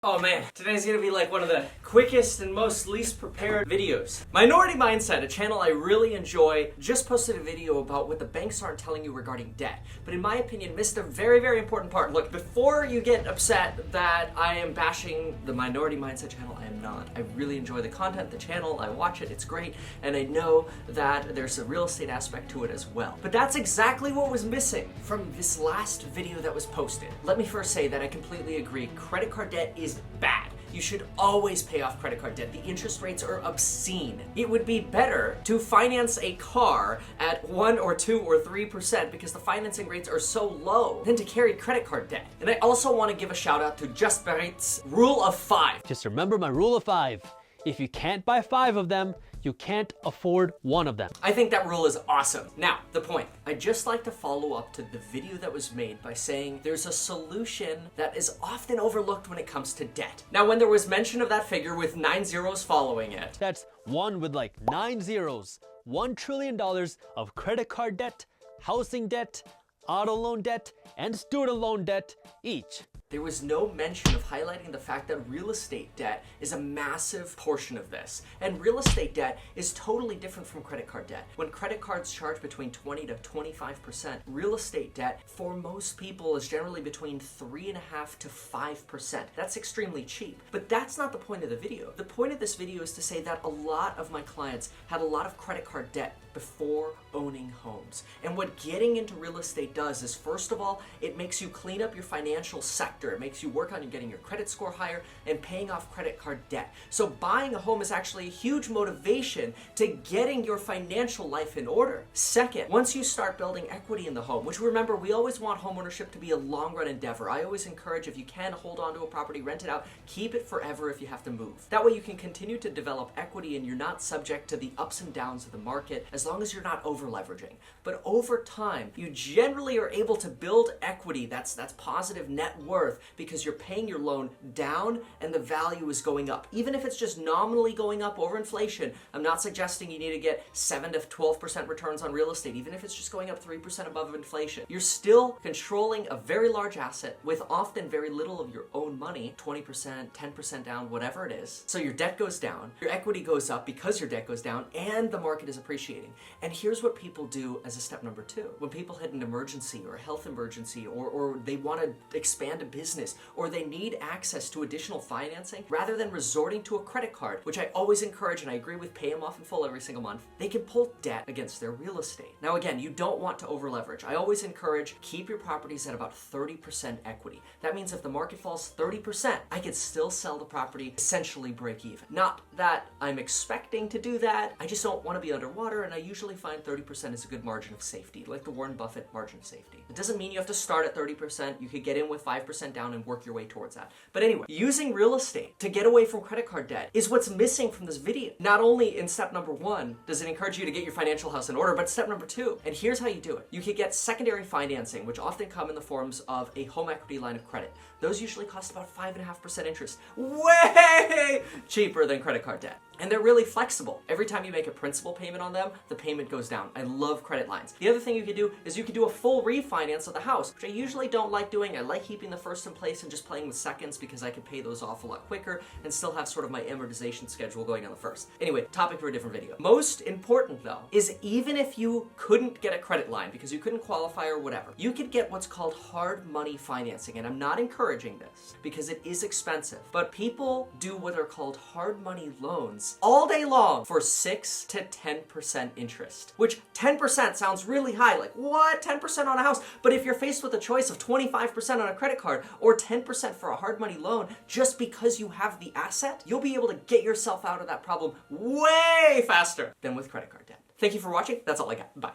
Oh man, today's gonna be like one of the quickest and most least prepared videos. Minority Mindset, a channel I really enjoy, just posted a video about what the banks aren't telling you regarding debt. But in my opinion, missed a very, very important part. Look, before you get upset that I am bashing the Minority Mindset channel, I am not. I really enjoy the content, the channel, I watch it, it's great, and I know that there's a real estate aspect to it as well. But that's exactly what was missing from this last video that was posted. Let me first say that I completely agree. Credit card debt is bad. You should always pay off credit card debt. The interest rates are obscene. It would be better to finance a car at 1 or 2 or 3% because the financing rates are so low than to carry credit card debt. And I also want to give a shout out to Jaspreet's rule of 5. Just remember my rule of 5. If you can't buy 5 of them, you can't afford 1 of them. I think that rule is awesome. Now, the point. I'd just like to follow up to the video that was made by saying there's a solution that is often overlooked when it comes to debt. Now, when there was mention of that figure with 9 zeros following it. That's one with like 9 zeros. $1 trillion of credit card debt, housing debt, auto loan debt, and student loan debt each. There was no mention of highlighting the fact that real estate debt is a massive portion of this. And real estate debt is totally different from credit card debt. When credit cards charge between 20 to 25%, real estate debt for most people is generally between 3.5% to 5%. That's extremely cheap. But that's not the point of the video. The point of this video is to say that a lot of my clients had a lot of credit card debt before owning homes. And what getting into real estate does is, first of all, it makes you clean up your financial sector. It makes you work on getting your credit score higher and paying off credit card debt. So buying a home is actually a huge motivation to getting your financial life in order. Second, once you start building equity in the home, which remember, we always want homeownership to be a long-run endeavor. I always encourage, if you can, hold on to a property, rent it out, keep it forever if you have to move. That way you can continue to develop equity and you're not subject to the ups and downs of the market, as long as you're not over leveraging. But over time, you generally are able to build equity that's positive net worth because you're paying your loan down and the value is going up. Even if it's just nominally going up over inflation, I'm not suggesting you need to get 7 to 12% returns on real estate. Even if it's just going up 3% above inflation, you're still controlling a very large asset with often very little of your own money, 20%, 10% down, whatever it is. So your debt goes down, your equity goes up because your debt goes down, and the market is appreciating. And here's what people do as a step number 2. When people hit an emergency or a health emergency, or they want to expand a business, or they need access to additional financing, rather than resorting to a credit card, which I always encourage and I agree with, pay them off in full every single month, they can pull debt against their real estate. Now again, you don't want to over leverage. I always encourage, keep your properties at about 30% equity. That means if the market falls 30%, I could still sell the property, essentially break even. Not that I'm expecting to do that, I just don't want to be underwater, and I usually find 30% is a good margin of safety, like the Warren Buffett margin of safety. It doesn't mean you have to start at 30%, you could get in with 5% down and work your way towards that. But anyway, using real estate to get away from credit card debt is what's missing from this video. Not only in step number 1 does it encourage you to get your financial house in order, but step number 2, and here's how you do it. You could get secondary financing, which often come in the forms of a home equity line of credit. Those usually cost about 5.5% interest. Way cheaper than credit card debt. And they're really flexible. Every time you make a principal payment on them, the payment goes down. I love credit lines. The other thing you could do is you could do a full refinance of the house, which I usually don't like doing. I like keeping the first in place and just playing with seconds because I can pay those off a lot quicker and still have sort of my amortization schedule going on the first. Anyway, topic for a different video. Most important though, is even if you couldn't get a credit line because you couldn't qualify or whatever, you could get what's called hard money financing. And I'm not encouraging this because it is expensive, but people do what are called hard money loans all day long for 6 to 10% interest, which 10% sounds really high. Like, what? 10% on a house? But if you're faced with a choice of 25% on a credit card or 10% for a hard money loan, just because you have the asset, you'll be able to get yourself out of that problem way faster than with credit card debt. Thank you for watching. That's all I got. Bye.